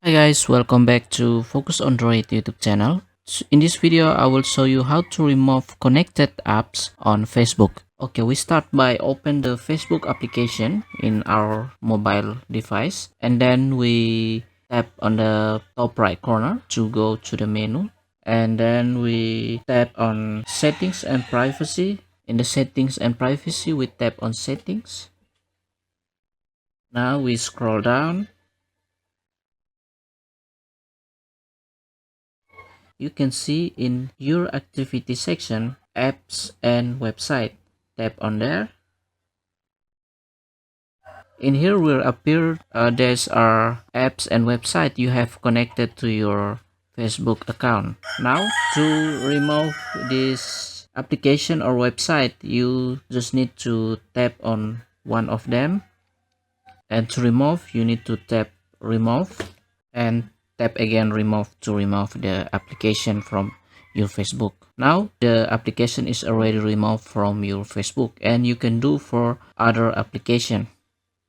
Hi guys, welcome back to Focus Android YouTube channel. In this video, I will show you how to remove connected apps on Facebook. Okay, we start by open the Facebook application in our mobile device, and then we tap on the top right corner to go to the menu, and then we tap on settings and privacy. In the settings and privacy, we tap on settings. Now we scroll down. You can see in your activity section apps and website. Tap on there. In here will appear there's our apps and website you have connected to your Facebook account. Now to remove this application or website, you just need to tap on one of them, and to remove you need to tap remove and tap again remove to remove the application from your Facebook. Now the application is already removed from your Facebook, and you can do for other application.